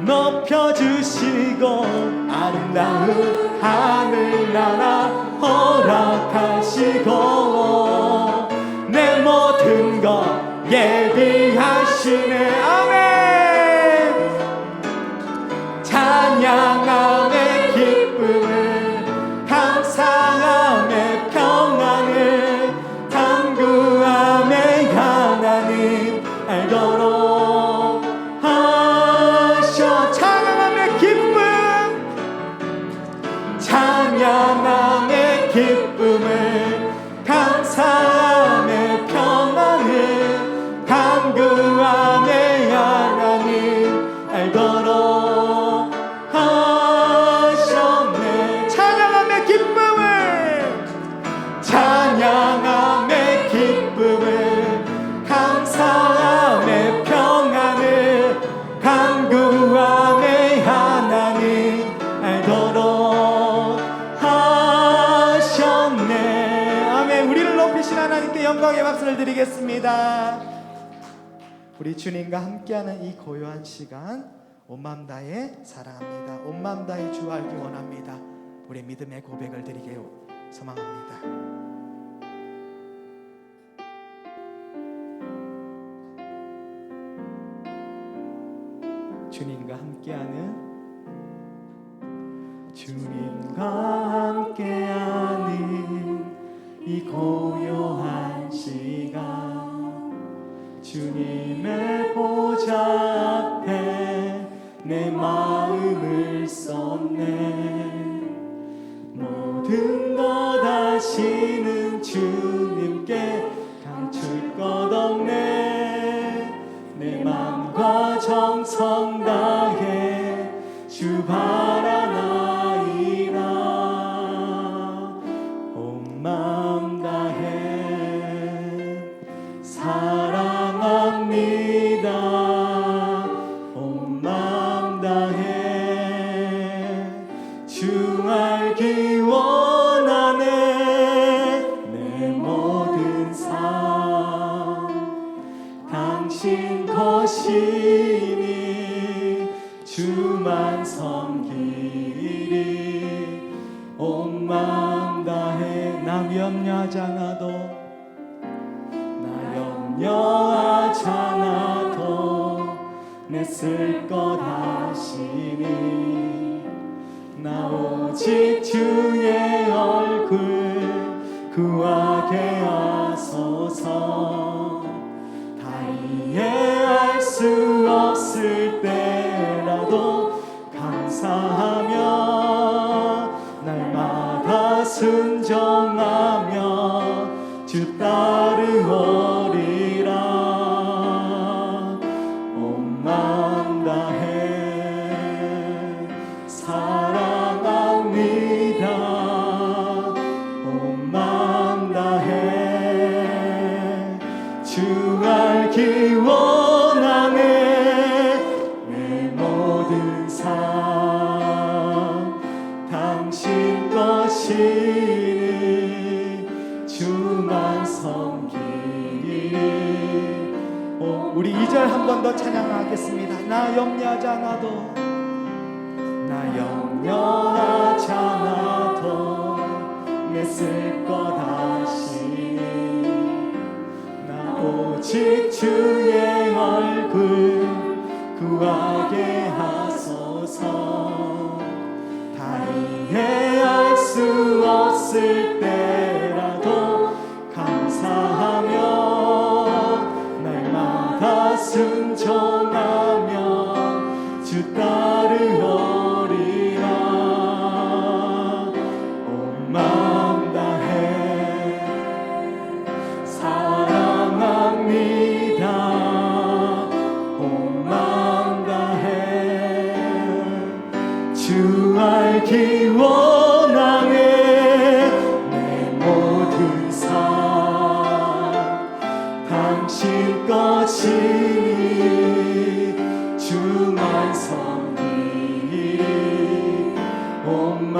높여주시고 아름다운 하늘나라 허락하시고 내 모든 것 예비하시네. 아멘. 찬양함의 기쁨을 감사함의 평안을 간구함의 하나님 알도록 하셔. 찬양함의 기쁨, 찬양함의 기쁨을 감사함의 평안을 간구함의 하나님 알도록 하셨네. 찬양함의 기쁨을, 찬양함의 기쁨을 감사함의 평안을 간구함의 하나님 알도록 하셨네. 아멘. 우리를 높이신 하나님께 영광의 박수를 드리겠습니다. 우리 주님과 함께하는 이 고요한 시간, 온 마음 다해 사랑합니다. 온 마음 다해 주 알기 원합니다. 우리 믿음의 고백을 드리게 소망합니다. 주님과 함께하는, 주님과 함께하는 이 고요한 시간, 주님의 보좌 앞에 내 마음을 쏟네. 모든 것 아시는 주님께 감출 것 없네. 내 맘과 정성 다해 주 바라나이다. 온 마음 다해 사랑합니다. 온 마음 다해 주 알기 원하네. 내 모든 삶 당신 것이니 주만 섬기리. 온 마음 다해 나 염려하지 않아도, 나 염려하지 않아도 내 쓸 것 하시니. 나 오직 주의 얼굴 구하게 하소서. 다 이해할 수 없을 때라도 감사하며 날마다 순종하며 주 따르오리라. 온 마음 다해 사랑합니다. 온 마음 다해 주 알기 원하네. 내 모든 삶 당신 것이니 주만 섬기리. 우리 2절 한 번 더 찬양하겠습니다. 나 염려하지 않아도, 나 염려하지 않아도 내 쓸 것 하시니. 나 오직 주의 얼굴 구하게 하소서. 다 이해할 수 없을 때라도 감사하며 날마다 순종하며 주 따르오리라. 온 마음 다해 사랑합니다. 온 마음 다해 주 알기 원하네. 내 모든 삶 당신 것이니 주만 섬기리. 온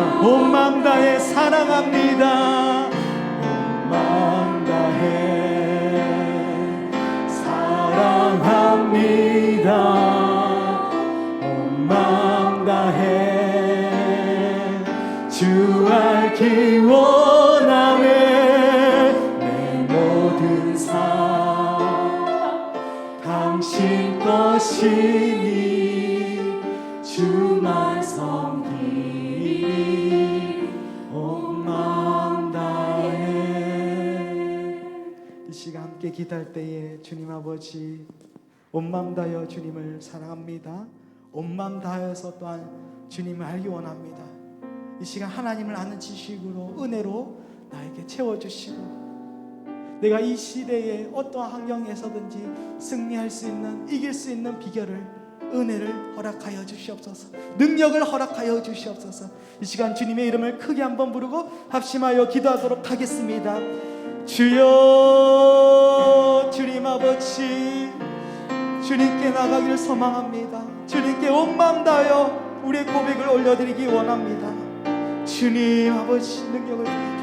마음 다해 사랑합니다. 온 마음 다해 사랑합니다. 살기 원하네. 내 모든 삶 당신 것이니 주만 섬기리 온 마음 다해. 이 시간 함께 기도할 때에 주님 아버지 온 마음 다하여 주님을 사랑합니다. 온 마음 다하여서 또한 주님을 알기 원합니다. 이 시간 하나님을 아는 지식으로 은혜로 나에게 채워주시고 내가 이 시대에 어떠한 환경에서든지 승리할 수 있는 이길 수 있는 비결을 은혜를 허락하여 주시옵소서. 능력을 허락하여 주시옵소서. 이 시간 주님의 이름을 크게 한번 부르고 합심하여 기도하도록 하겠습니다. 주여 주님 아버지 주님께 나가기를 소망합니다. 주님께 온 마음 다하여 우리의 고백을 올려드리기 원합니다. 주님 아버지 능력을 주시옵소서.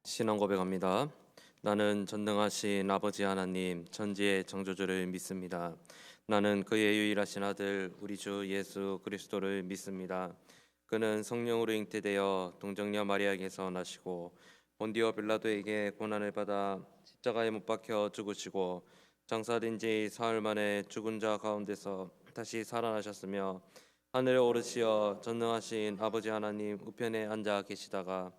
신앙 고백합니다. 나는 전능하신 아버지 하나님 천지의 창조주를 믿습니다. 나는 그의 유일하신 아들 우리 주 예수 그리스도를 믿습니다. 그는 성령으로 잉태되어 동정녀 마리아에게서 나시고 본디오 빌라도에게 고난을 받아 십자가에 못 박혀 죽으시고 장사된 지 사흘 만에 죽은 자 가운데서 다시 살아나셨으며 하늘에 오르시어 전능하신 아버지 하나님 우편에 앉아 계시다가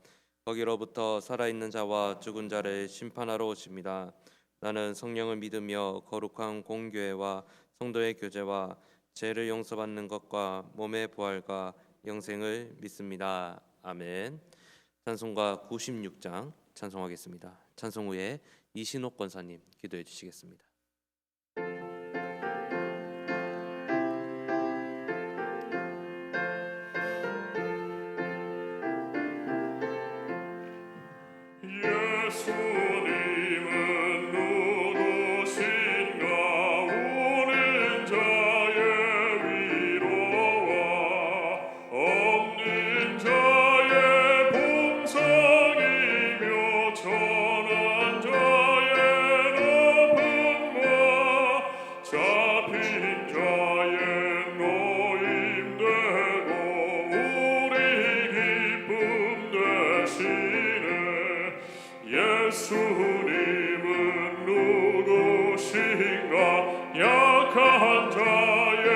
거기로부터 살아있는 자와 죽은 자를 심판하러 오십니다. 나는 성령을 믿으며 거룩한 공교회와 성도의 교제와 죄를 용서받는 것과 몸의 부활과 영생을 믿습니다. 아멘. 찬송가 96장 찬송하겠습니다. 찬송 후에 이신옥 권사님 기도해 주시겠습니다. 예수님은 누구신가 우는 자의 위로와 없는 자의 봉상이며 천한 자의 높음과 잡힌 자의 노임되고 우리 기쁨 되시네. 예수님은 누구신가 약한 자의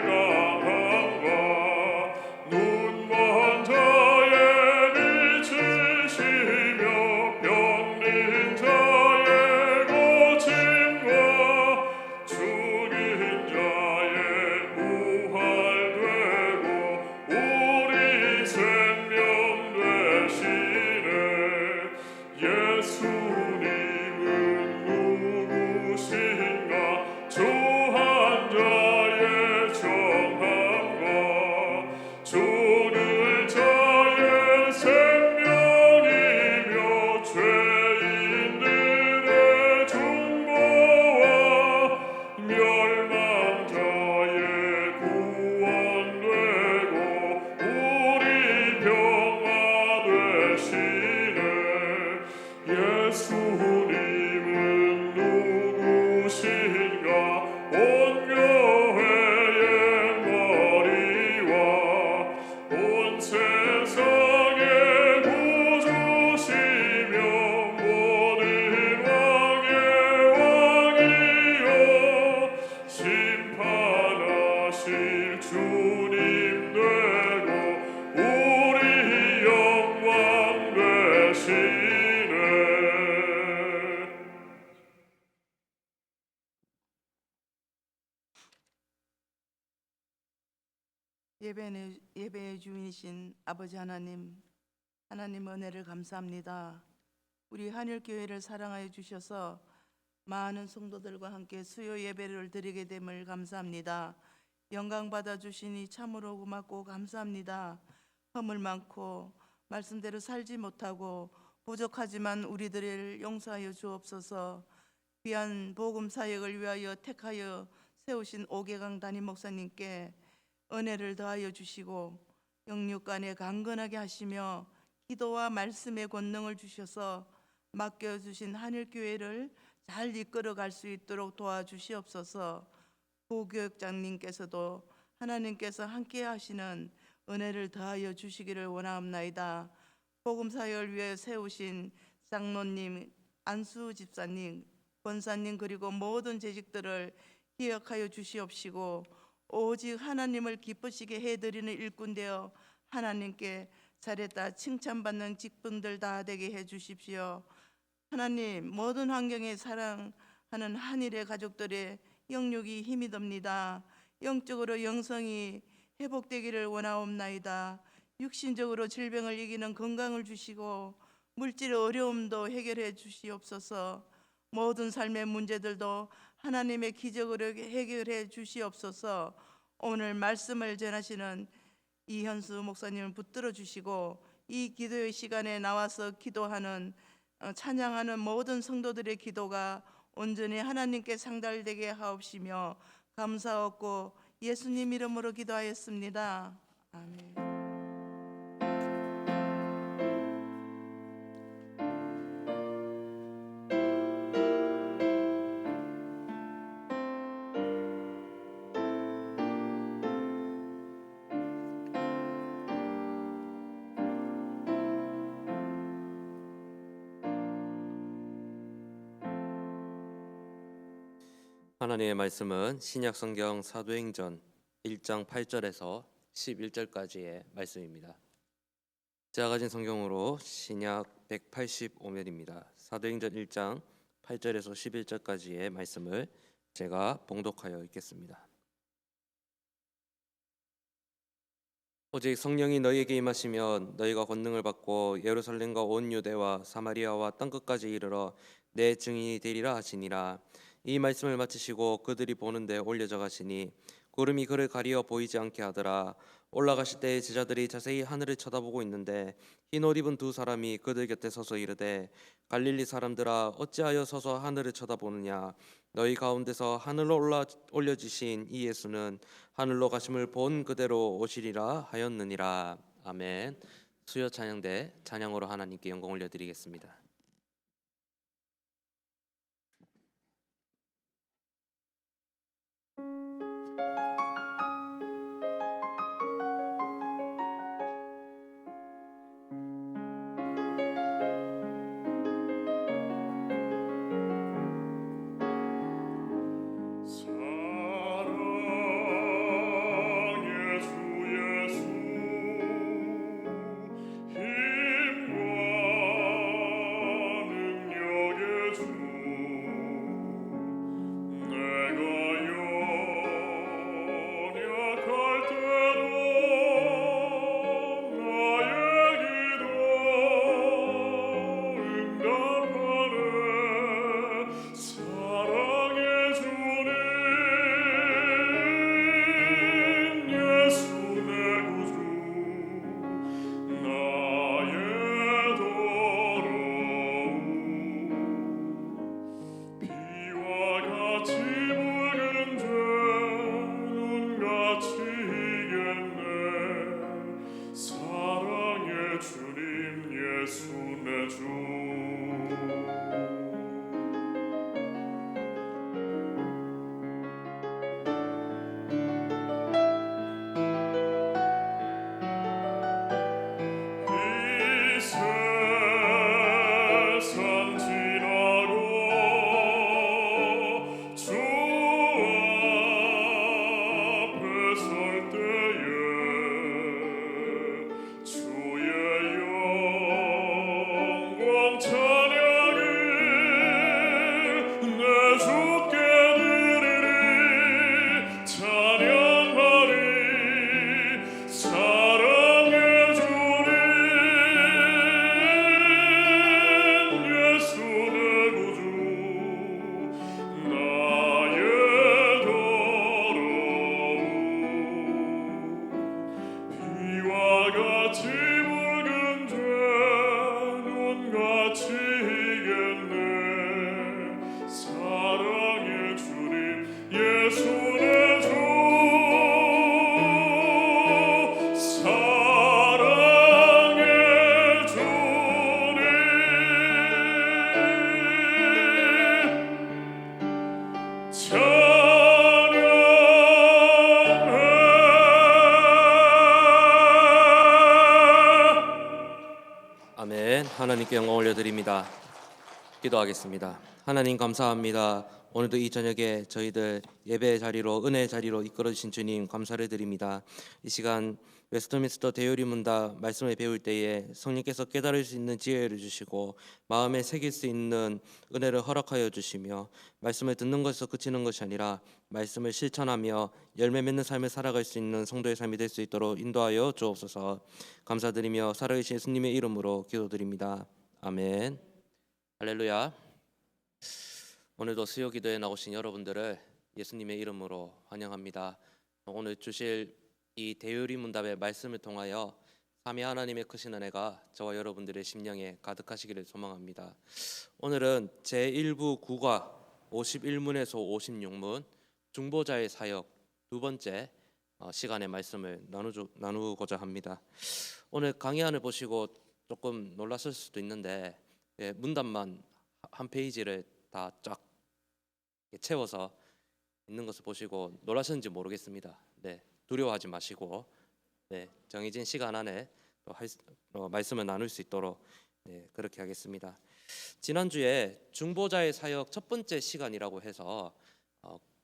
강함과 눈먼 자의 빛이시며 병든 자의 고침과 죽은 자의 부활되고 우리 생명 되시네. 예수님은 누구신가 주한 자의 정함과 죽을 자의 생명이며 죄인들의 중보와 멸망자의 구원되고 우리 평화 되시네. 예수님은 누구신가 온 교회의 머리와 온 세상의 구주시며 모든 왕의 왕이요 심판하실 주님 되고 우리 영광 되시네. 예배의 주인이신 아버지 하나님, 하나님 은혜를 감사합니다. 우리 한일교회를 사랑하여 주셔서 많은 성도들과 함께 수요 예배를 드리게 됨을 감사합니다. 영광 받아 주시니 참으로 고맙고 감사합니다. 허물 많고 말씀대로 살지 못하고 부족하지만 우리들을 용서하여 주옵소서. 귀한 복음 사역을 위하여 택하여 세우신 오계강 담임 목사님께 은혜를 더하여 주시고 영육간에 강건하게 하시며 기도와 말씀의 권능을 주셔서 맡겨주신 한일교회를 잘 이끌어갈 수 있도록 도와주시옵소서. 부교육장님께서도 하나님께서 함께 하시는 은혜를 더하여 주시기를 원하옵나이다. 복음사역을 위해 세우신 장로님, 안수 집사님, 권사님 그리고 모든 재직들을 기억하여 주시옵시고 오직 하나님을 기쁘시게 해드리는 일꾼 되어 하나님께 잘했다 칭찬받는 직분들 다 되게 해 주십시오. 하나님, 모든 환경에 사랑하는 한일의 가족들의 영육이 힘이 됩니다. 영적으로 영성이 회복되기를 원하옵나이다. 육신적으로 질병을 이기는 건강을 주시고 물질의 어려움도 해결해 주시옵소서. 모든 삶의 문제들도 하나님의 기적으로 해결해 주시옵소서. 오늘 말씀을 전하시는 이현수 목사님을 붙들어 주시고 이 기도의 시간에 나와서 기도하는 찬양하는 모든 성도들의 기도가 온전히 하나님께 상달되게 하옵시며 감사하고 예수님 이름으로 기도하였습니다. 아멘. 하나님의 말씀은 신약 성경 사도행전 1장 8절에서 11절까지의 말씀입니다. 제가 가진 성경으로 신약 185면입니다. 사도행전 1장 8절에서 11절까지의 말씀을 제가 봉독하여 읽겠습니다. 오직 성령이 너희에게 임하시면 너희가 권능을 받고 예루살렘과 온 유대와 사마리아와 땅끝까지 이르러 내 증인이 되리라 하시니라. 이 말씀을 마치시고 그들이 보는데 올려져 가시니 구름이 그를 가리어 보이지 않게 하더라. 올라가실 때 제자들이 자세히 하늘을 쳐다보고 있는데 흰 옷 입은 두 사람이 그들 곁에 서서 이르되 갈릴리 사람들아 어찌하여 서서 하늘을 쳐다보느냐. 너희 가운데서 하늘로 올려지신 이 예수는 하늘로 가심을 본 그대로 오시리라 하였느니라. 아멘. 수요 찬양대 찬양으로 하나님께 영광 올려드리겠습니다. 힘과 하나님께 영광 올려드립니다. 기도하겠습니다. 하나님 감사합니다. 오늘도 이 저녁에 저희들 예배 자리로 은혜 자리로 이끌어 주신 주님 감사를 드립니다. 이 시간 웨스트민스터 대요리 문답 말씀을 배울 때에 성령께서 깨달을 수 있는 지혜를 주시고 마음에 새길 수 있는 은혜를 허락하여 주시며 말씀을 듣는 것에서 그치는 것이 아니라 말씀을 실천하며 열매 맺는 삶을 살아갈 수 있는 성도의 삶이 될 수 있도록 인도하여 주옵소서. 감사드리며 살아계신 예수님의 이름으로 기도드립니다. 아멘. 할렐루야. 오늘도 수요 기도에 나오신 여러분들을 예수님의 이름으로 환영합니다. 오늘 주실 이 대요리 문답의 말씀을 통하여 삼위 하나님의 크신 은혜가 저와 여러분들의 심령에 가득하시기를 소망합니다. 오늘은 제1부 9과 51문에서 56문 중보자의 사역 두 번째 시간의 말씀을 나누고자 합니다. 오늘 강의안을 보시고 조금 놀랐을 수도 있는데 문답만 한 페이지를 다 쫙 채워서 있는 것을 보시고 놀라셨는지 모르겠습니다. 네, 두려워하지 마시고 정해진 시간 안에 말씀을 나눌 수 있도록 그렇게 하겠습니다. 지난주에 중보자의 사역 첫 번째 시간이라고 해서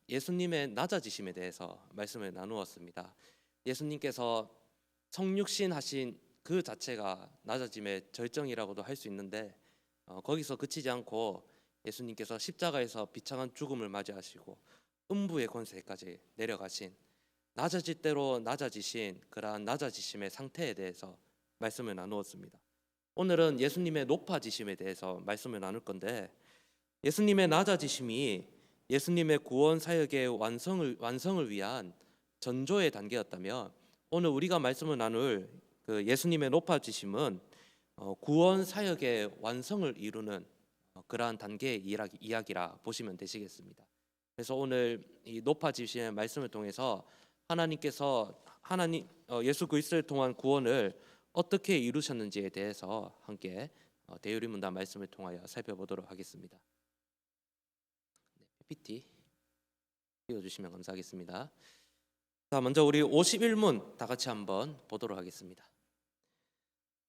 예수님의 낮아지심에 대해서 말씀을 나누었습니다. 예수님께서 성육신 하신 그 자체가 낮아짐의 절정이라고도 할 수 있는데 거기서 그치지 않고 예수님께서 십자가에서 비참한 죽음을 맞이하시고 음부의 권세까지 내려가신 낮아질 대로 낮아지신 그러한 낮아지심의 상태에 대해서 말씀을 나누었습니다. 오늘은 예수님의 높아지심에 대해서 말씀을 나눌 건데 예수님의 낮아지심이 예수님의 구원 사역의 완성을 위한 전조의 단계였다면 오늘 우리가 말씀을 나눌 그 예수님의 높아지심은 구원 사역의 완성을 이루는 그러한 단계의 이야기라 보시면 되시겠습니다. 그래서 오늘 이 높아지심의 말씀을 통해서 하나님께서 예수 그리스도를 통한 구원을 어떻게 이루셨는지에 대해서 함께 대요리 문답 말씀을 통하여 살펴보도록 하겠습니다. PPT 띄워주시면 감사하겠습니다. 자, 먼저 우리 51문 다 같이 한번 보도록 하겠습니다.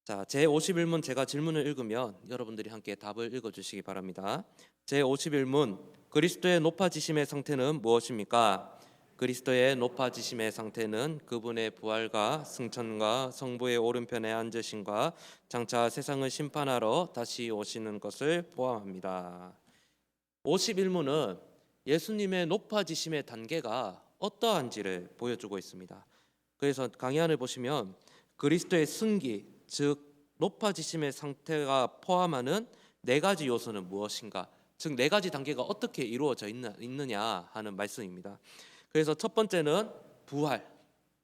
자, 제 51문 제가 질문을 읽으면 여러분들이 함께 답을 읽어주시기 바랍니다. 제 51문 그리스도의 높아지심의 상태는 무엇입니까? 그리스도의 높아지심의 상태는 그분의 부활과 승천과 성부의 오른편에 앉으심과 장차 세상을 심판하러 다시 오시는 것을 포함합니다. 51문은 예수님의 높아지심의 단계가 어떠한지를 보여주고 있습니다. 그래서 강의안을 보시면 그리스도의 승기, 즉 높아지심의 상태가 포함하는 네 가지 요소는 무엇인가, 즉 네 가지 단계가 어떻게 이루어져 있느냐 하는 말씀입니다. 그래서 첫 번째는 부활,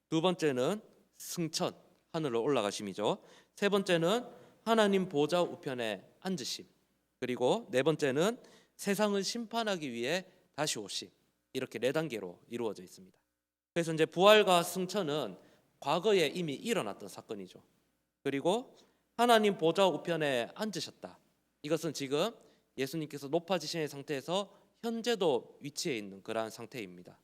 두 번째는 승천, 하늘로 올라가심이죠. 세 번째는 하나님 보좌 우편에 앉으심, 그리고 네 번째는 세상을 심판하기 위해 다시 오심. 이렇게 네 단계로 이루어져 있습니다. 그래서 이제 부활과 승천은 과거에 이미 일어났던 사건이죠. 그리고 하나님 보좌 우편에 앉으셨다. 이것은 지금 예수님께서 높아지신 상태에서 현재도 위치해 있는 그러한 상태입니다.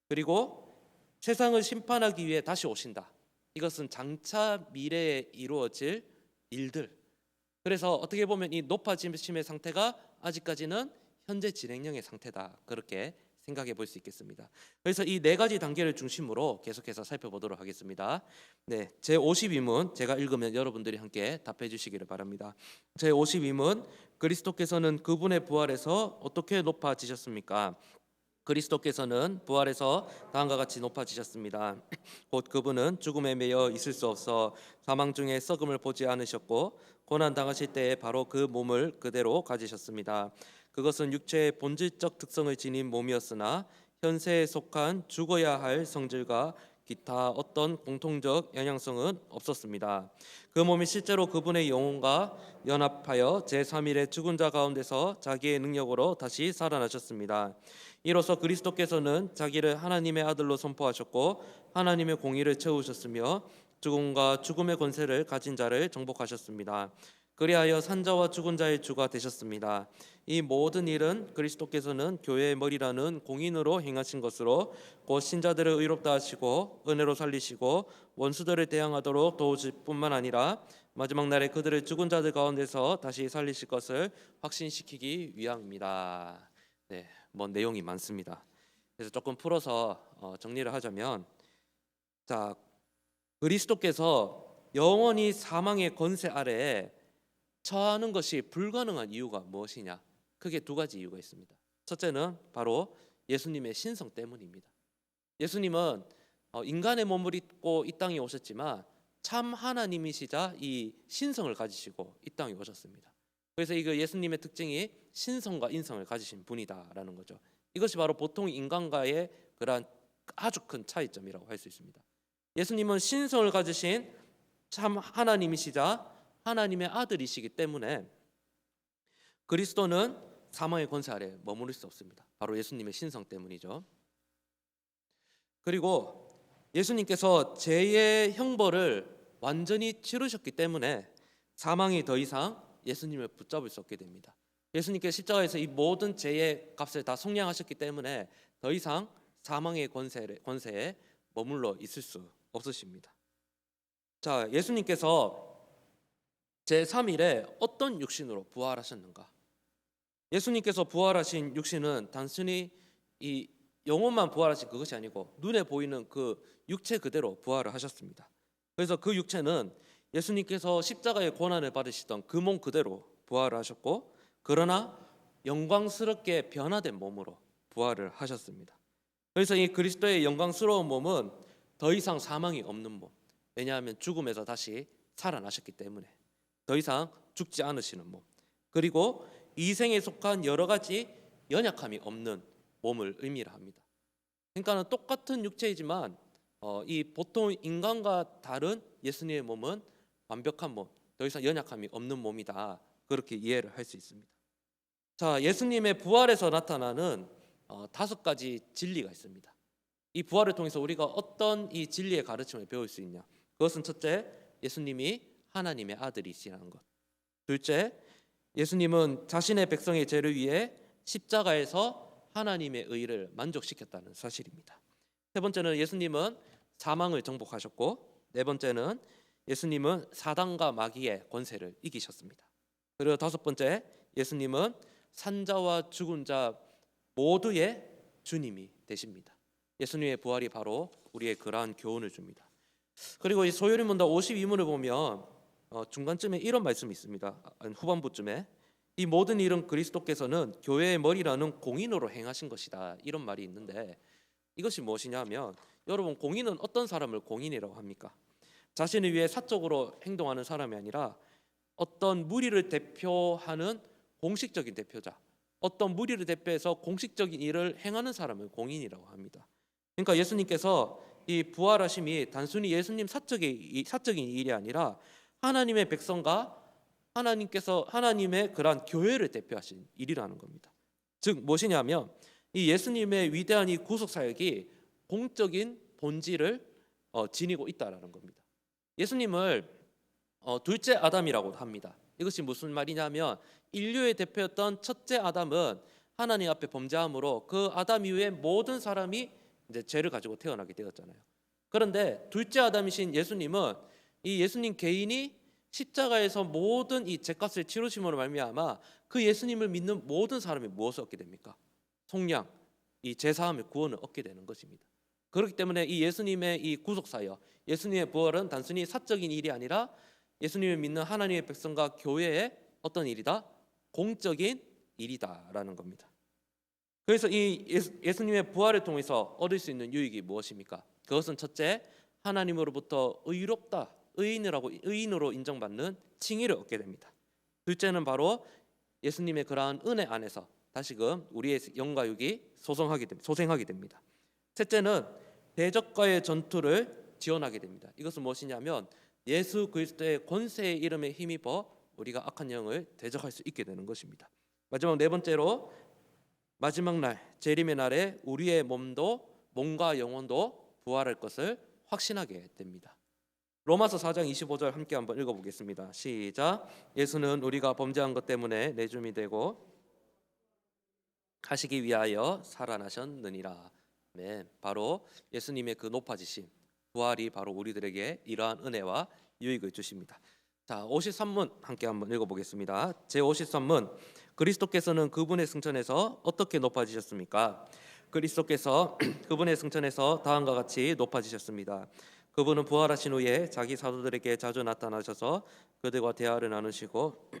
그리고 세상을 심판하기 위해 다시 오신다. 이것은 장차 미래에 이루어질 일들. 그래서 어떻게 보면 이 높아지심의 상태가 아직까지는 현재 진행형의 상태다. 그렇게 생각해 볼 수 있겠습니다. 그래서 이 네 가지 단계를 중심으로 계속해서 살펴보도록 하겠습니다. 네, 제 52문 제가 읽으면 여러분들이 함께 답해 주시기를 바랍니다. 제 52문 그리스도께서는 그분의 부활에서 어떻게 높아지셨습니까? 그리스도께서는 부활해서 다음과 같이 높아지셨습니다. 곧 그분은 죽음에 매여 있을 수 없어 사망 중에 썩음을 보지 않으셨고 고난 당하실 때에 바로 그 몸을 그대로 가지셨습니다. 그것은 육체의 본질적 특성을 지닌 몸이었으나 현세에 속한 죽어야 할 성질과 기타 어떤 공통적 영향성은 없었습니다. 그 몸이 실제로 그분의 영혼과 연합하여 제3일에 죽은 자 가운데서 자기의 능력으로 다시 살아나셨습니다. 이로써 그리스도께서는 자기를 하나님의 아들로 선포하셨고 하나님의 공의를 채우셨으며 죽음과 죽음의 권세를 가진 자를 정복하셨습니다. 그리하여 산자와 죽은 자의 주가 되셨습니다. 이 모든 일은 그리스도께서는 교회의 머리라는 공인으로 행하신 것으로 곧 신자들을 의롭다 하시고 은혜로 살리시고 원수들을 대항하도록 도우실 뿐만 아니라 마지막 날에 그들을 죽은 자들 가운데서 다시 살리실 것을 확신시키기 위함입니다. 네, 뭐 내용이 많습니다. 그래서 조금 풀어서 정리를 하자면, 자, 그리스도께서 영원히 사망의 권세 아래에 처하는 것이 불가능한 이유가 무엇이냐? 크게 두 가지 이유가 있습니다. 첫째는 바로 예수님의 신성 때문입니다. 예수님은 인간의 몸을 입고 이 땅에 오셨지만 참 하나님이시자 이 신성을 가지시고 이 땅에 오셨습니다. 그래서 이 예수님의 특징이 신성과 인성을 가지신 분이다라는 거죠. 이것이 바로 보통 인간과의 그러한 아주 큰 차이점이라고 할 수 있습니다. 예수님은 신성을 가지신 참 하나님이시자 하나님의 아들이시기 때문에 그리스도는 사망의 권세 아래 머무를 수 없습니다. 바로 예수님의 신성 때문이죠. 그리고 예수님께서 죄의 형벌을 완전히 치르셨기 때문에 사망이 더 이상 예수님을 붙잡을 수 없게 됩니다. 예수님께서 십자가에서 이 모든 죄의 값을 다 속량하셨기 때문에 더 이상 사망의 권세에 머물러 있을 수 없으십니다. 자, 예수님께서 제3일에 어떤 육신으로 부활하셨는가? 예수님께서 부활하신 육신은 단순히 이 영혼만 부활하신 그것이 아니고 눈에 보이는 그 육체 그대로 부활을 하셨습니다. 그래서 그 육체는 예수님께서 십자가의 고난을 받으시던 그 몸 그대로 부활을 하셨고, 그러나 영광스럽게 변화된 몸으로 부활을 하셨습니다. 그래서 이 그리스도의 영광스러운 몸은 더 이상 사망이 없는 몸, 왜냐하면 죽음에서 다시 살아나셨기 때문에 더 이상 죽지 않으시는 몸, 그리고 이생에 속한 여러 가지 연약함이 없는 몸을 의미를 합니다. 그러니까 똑같은 육체이지만 이 보통 인간과 다른 예수님의 몸은 완벽한 몸, 더 이상 연약함이 없는 몸이다, 그렇게 이해를 할 수 있습니다. 자, 예수님의 부활에서 나타나는 5가지 진리가 있습니다. 이 부활을 통해서 우리가 어떤 이 진리의 가르침을 배울 수 있냐? 그것은 첫째, 예수님이 하나님의 아들이시라는 것. 둘째, 예수님은 자신의 백성의 죄를 위해 십자가에서 하나님의 의를 만족시켰다는 사실입니다. 세 번째는 예수님은 사망을 정복하셨고, 네 번째는 예수님은 사단과 마귀의 권세를 이기셨습니다. 그리고 다섯 번째, 예수님은 산자와 죽은 자 모두의 주님이 되십니다. 예수님의 부활이 바로 우리의 그러한 교훈을 줍니다. 그리고 이 소요리문답 52문을 보면 중간쯤에 이런 말씀이 있습니다. 후반부쯤에 이 모든 일은 그리스도께서는 교회의 머리라는 공인으로 행하신 것이다, 이런 말이 있는데, 이것이 무엇이냐 하면, 여러분, 공인은 어떤 사람을 공인이라고 합니까? 자신을 위해 사적으로 행동하는 사람이 아니라 어떤 무리를 대표하는 공식적인 대표자, 어떤 무리를 대표해서 공식적인 일을 행하는 사람을 공인이라고 합니다. 그러니까 예수님께서 이 부활하심이 단순히 예수님 사적인 일이 아니라 하나님의 백성과 하나님의 그러한 교회를 대표하신 일이라는 겁니다. 즉 무엇이냐면, 이 예수님의 위대한 이 구속 사역이 공적인 본질을 지니고 있다라는 겁니다. 예수님을 둘째 아담이라고 합니다. 이것이 무슨 말이냐면, 인류의 대표였던 첫째 아담은 하나님 앞에 범죄함으로 그 아담 이후에 모든 사람이 이제 죄를 가지고 태어나게 되었잖아요. 그런데 둘째 아담이신 예수님은 이 예수님 개인이 십자가에서 모든 이 죄값을 치르심으로 말미암아 그 예수님을 믿는 모든 사람이 무엇을 얻게 됩니까? 속량, 이 죄사함의 구원을 얻게 되는 것입니다. 그렇기 때문에 이 예수님의 이 구속 사역, 예수님의 부활은 단순히 사적인 일이 아니라 예수님을 믿는 하나님의 백성과 교회의 어떤 일이다? 공적인 일이다라는 겁니다. 그래서 이 예수님의 부활을 통해서 얻을 수 있는 유익이 무엇입니까? 그것은 첫째, 하나님으로부터 의롭다, 의인으로 인정받는 칭의를 얻게 됩니다. 둘째는 바로 예수님의 그러한 은혜 안에서 다시금 우리의 영과 육이 소생하게 됩니다. 셋째는 대적과의 전투를 지원하게 됩니다. 이것은 무엇이냐면, 예수 그리스도의 권세의 이름에 힘입어 우리가 악한 영을 대적할 수 있게 되는 것입니다. 마지막 네 번째로, 마지막 날 재림의 날에 우리의 몸과 영혼도 부활할 것을 확신하게 됩니다. 로마서 4장 25절 함께 한번 읽어보겠습니다. 시작. 예수는 우리가 범죄한 것 때문에 내줌이 되고 하시기 위하여 살아나셨느니라. 네, 바로 예수님의 그 높아지심, 부활이 바로 우리들에게 이러한 은혜와 유익을 주십니다. 자, 53문 함께 한번 읽어보겠습니다. 제 53문. 그리스도께서는 그분의 승천에서 어떻게 높아지셨습니까? 그리스도께서 그분의 승천에서 다음과 같이 높아지셨습니다. 그분은 부활하신 후에 자기 사도들에게 자주 나타나셔서 그들과 대화를 나누시고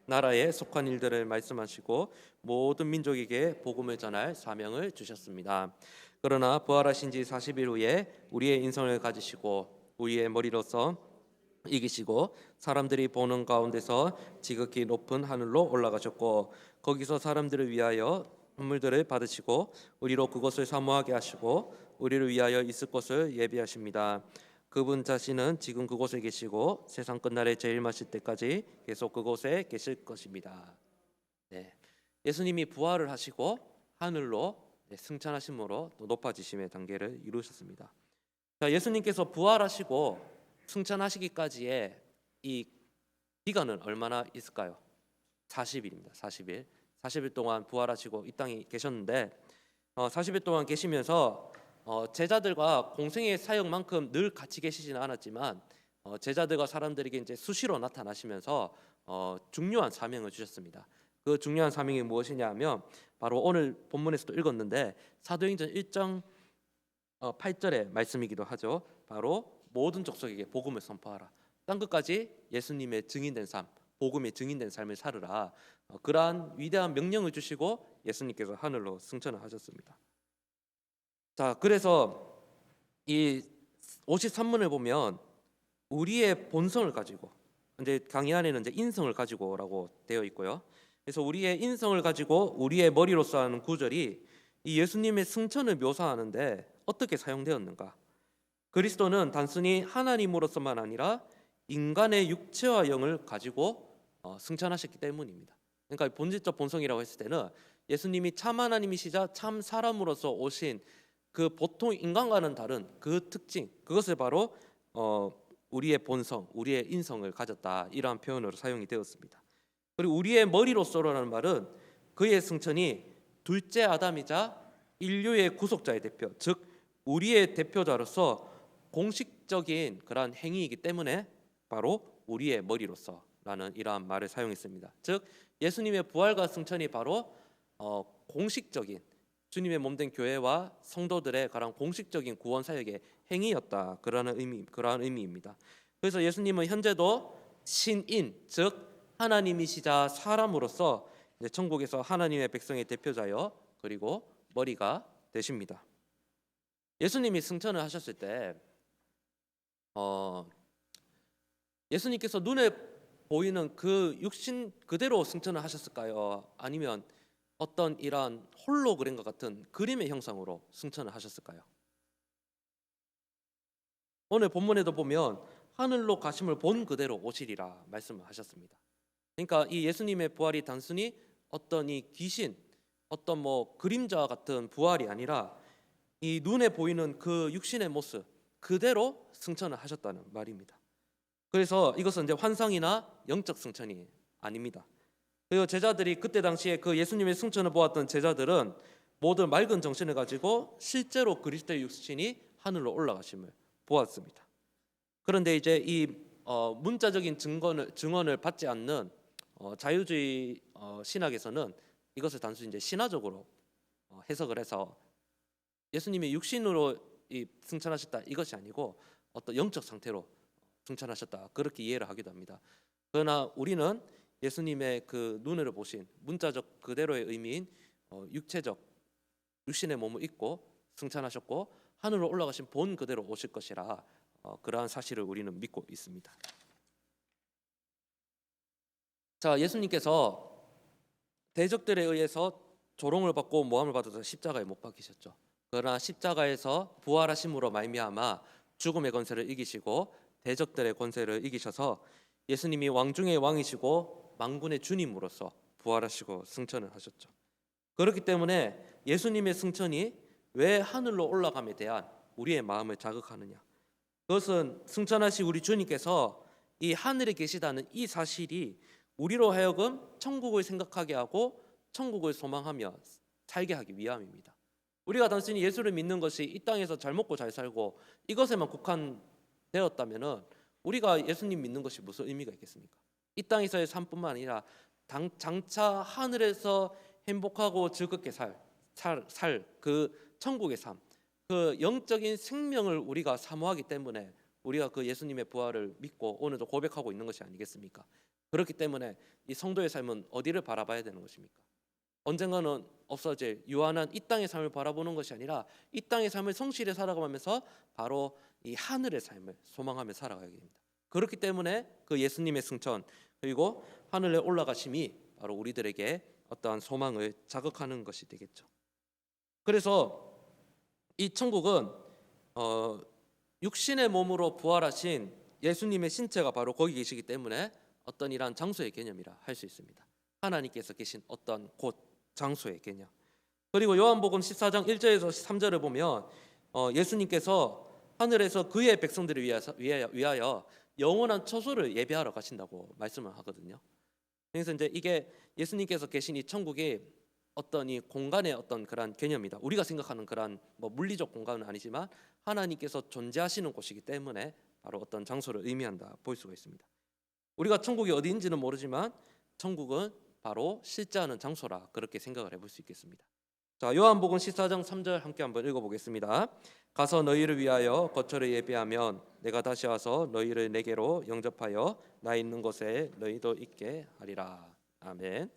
나라에 속한 일들을 말씀하시고 모든 민족에게 복음을 전할 사명을 주셨습니다. 그러나 부활하신 지 40일 후에 우리의 인성을 가지시고 우리의 머리로서 이기시고 사람들이 보는 가운데서 지극히 높은 하늘로 올라가셨고 거기서 사람들을 위하여 선물들을 받으시고 우리로 그것을 사모하게 하시고 우리를 위하여 있을 곳을 예비하십니다. 그분 자신은 지금 그곳에 계시고 세상 끝날에 제일 마실 때까지 계속 그곳에 계실 것입니다. 네, 예수님이 부활을 하시고 하늘로 승천하심으로 또 높아지심의 단계를 이루셨습니다. 자, 예수님께서 부활하시고 승천하시기까지의 이 기간은 얼마나 있을까요? 40일입니다. 40일. 40일 동안 부활하시고 이 땅에 계셨는데 40일 동안 계시면서 제자들과 공생의 사역만큼 늘 같이 계시지는 않았지만 제자들과 사람들에게 이제 수시로 나타나시면서 중요한 사명을 주셨습니다. 그 중요한 사명이 무엇이냐 하면 바로 오늘 본문에서도 읽었는데 사도행전 1장 8절의 말씀이기도 하죠. 바로 모든 족속에게 복음을 선포하라. 땅 끝까지 예수님의 증인된 삶, 복음의 증인된 삶을 살으라. 그러한 위대한 명령을 주시고 예수님께서 하늘로 승천을 하셨습니다. 자, 그래서 이 53문을 보면 우리의 본성을 가지고, 이제 강의 안에는 이제 인성을 가지고라고 되어 있고요. 그래서 우리의 인성을 가지고 우리의 머리로서 하는 구절이 이 예수님의 승천을 묘사하는데 어떻게 사용되었는가? 그리스도는 단순히 하나님으로서만 아니라 인간의 육체와 영을 가지고 승천하셨기 때문입니다. 그러니까 본질적 본성이라고 했을 때는 예수님이 참 하나님이시자 참 사람으로서 오신 그 보통 인간과는 다른 그 특징, 그것을 바로 우리의 본성, 우리의 인성을 가졌다, 이러한 표현으로 사용이 되었습니다. 그리고 우리의 머리로서라는 말은 그의 승천이 둘째 아담이자 인류의 구속자의 대표, 즉 우리의 대표자로서 공식적인 그러한 행위이기 때문에 바로 우리의 머리로서라는 이러한 말을 사용했습니다. 즉 예수님의 부활과 승천이 바로 공식적인 주님의 몸된 교회와 성도들의 가장 공식적인 구원 사역의 행위였다, 그러한 의미입니다. 그래서 예수님은 현재도 신인, 즉 하나님이시자 사람으로서 천국에서 하나님의 백성의 대표자여 그리고 머리가 되십니다. 예수님이 승천을 하셨을 때 예수님께서 눈에 보이는 그 육신 그대로 승천을 하셨을까요? 아니면 어떤 이러한 홀로그램과 같은 그림의 형상으로 승천을 하셨을까요? 오늘 본문에도 보면 하늘로 가심을 본 그대로 오시리라 말씀을 하셨습니다. 그러니까 이 예수님의 부활이 단순히 어떤 이 귀신, 어떤 그림자 같은 부활이 아니라 이 눈에 보이는 그 육신의 모습 그대로 승천을 하셨다는 말입니다. 그래서 이것은 이제 환상이나 영적 승천이 아닙니다. 그리고 제자들이 그때 당시에 그 예수님의 승천을 보았던 제자들은 모두 맑은 정신을 가지고 실제로 그리스도의 육신이 하늘로 올라가심을 보았습니다. 그런데 이제 이 문자적인 증언을 받지 않는 자유주의 신학에서는 이것을 단순히 이제 신화적으로 해석을 해서 예수님이 육신으로 승천하셨다 이것이 아니고 어떤 영적 상태로 승천하셨다 그렇게 이해를 하기도 합니다. 그러나 우리는 예수님의 그 눈으로 보신 문자적 그대로의 의미인 육체적 육신의 몸을 입고 승천하셨고 하늘로 올라가신 본 그대로 오실 것이라 그러한 사실을 우리는 믿고 있습니다. 자, 예수님께서 대적들에 의해서 조롱을 받고 모함을 받아서 십자가에 못 박히셨죠. 그러나 십자가에서 부활하심으로 말미암아 죽음의 권세를 이기시고 대적들의 권세를 이기셔서 예수님이 왕 중의 왕이시고 만군의 주님으로서 부활하시고 승천을 하셨죠. 그렇기 때문에 예수님의 승천이 왜 하늘로 올라감에 대한 우리의 마음을 자극하느냐? 그것은 승천하신 우리 주님께서 이 하늘에 계시다는 이 사실이 우리로 하여금 천국을 생각하게 하고 천국을 소망하며 살게 하기 위함입니다. 우리가 단순히 예수를 믿는 것이 이 땅에서 잘 먹고 잘 살고 이것에만 국한되었다면 우리가 예수님 믿는 것이 무슨 의미가 있겠습니까? 이 땅에서의 삶뿐만 아니라 장차 하늘에서 행복하고 즐겁게 살 그 천국의 삶, 그 영적인 생명을 우리가 사모하기 때문에 우리가 그 예수님의 부활을 믿고 오늘도 고백하고 있는 것이 아니겠습니까? 그렇기 때문에 이 성도의 삶은 어디를 바라봐야 되는 것입니까? 언젠가는 없어질 유한한 이 땅의 삶을 바라보는 것이 아니라 이 땅의 삶을 성실히 살아가면서 바로 이 하늘의 삶을 소망하며 살아가야 됩니다. 그렇기 때문에 그 예수님의 승천 그리고 하늘에 올라가심이 바로 우리들에게 어떠한 소망을 자극하는 것이 되겠죠. 그래서 이 천국은 육신의 몸으로 부활하신 예수님의 신체가 바로 거기 계시기 때문에 어떤 이러한 장소의 개념이라 할 수 있습니다. 하나님께서 계신 어떤 곳, 장소의 개념. 그리고 요한복음 14장 1절에서 3절을 보면 예수님께서 하늘에서 그의 백성들을 위하여 영원한 처소를 예배하러 가신다고 말씀을 하거든요. 그래서 이제 이게 예수님께서 계신 이 천국이 어떤 이 공간의 어떤 그런 개념이다. 우리가 생각하는 그런 뭐 물리적 공간은 아니지만 하나님께서 존재하시는 곳이기 때문에 바로 어떤 장소를 의미한다 볼 수가 있습니다. 우리가 천국이 어디인지는 모르지만 천국은 바로 실제하는 장소라 그렇게 생각을 해볼 수 있겠습니다. 자, 요한복음 14장 3절 함께 한번 읽어보겠습니다. 가서 너희를 위하여 거처를 예비하면 내가 다시 와서 너희를 내게로 영접하여 나 있는 곳에 너희도 있게 하리라. 아멘.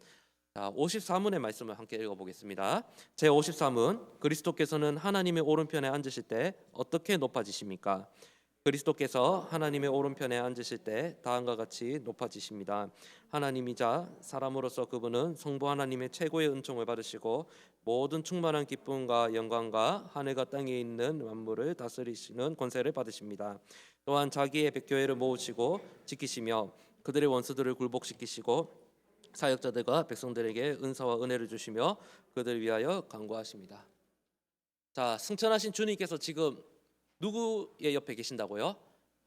자, 54문의 말씀을 함께 읽어보겠습니다. 제 53문 그리스도께서는 하나님의 오른편에 앉으실 때 어떻게 높아지십니까? 그리스도께서 하나님의 오른편에 앉으실 때 다음과 같이 높아지십니다. 하나님이자 사람으로서 그분은 성부 하나님의 최고의 은총을 받으시고 모든 충만한 기쁨과 영광과 하늘과 땅에 있는 만물을 다스리시는 권세를 받으십니다. 또한 자기의 백교회를 모으시고 지키시며 그들의 원수들을 굴복시키시고 사역자들과 백성들에게 은사와 은혜를 주시며 그들을 위하여 간구하십니다. 자, 승천하신 주님께서 지금 누구의 옆에 계신다고요?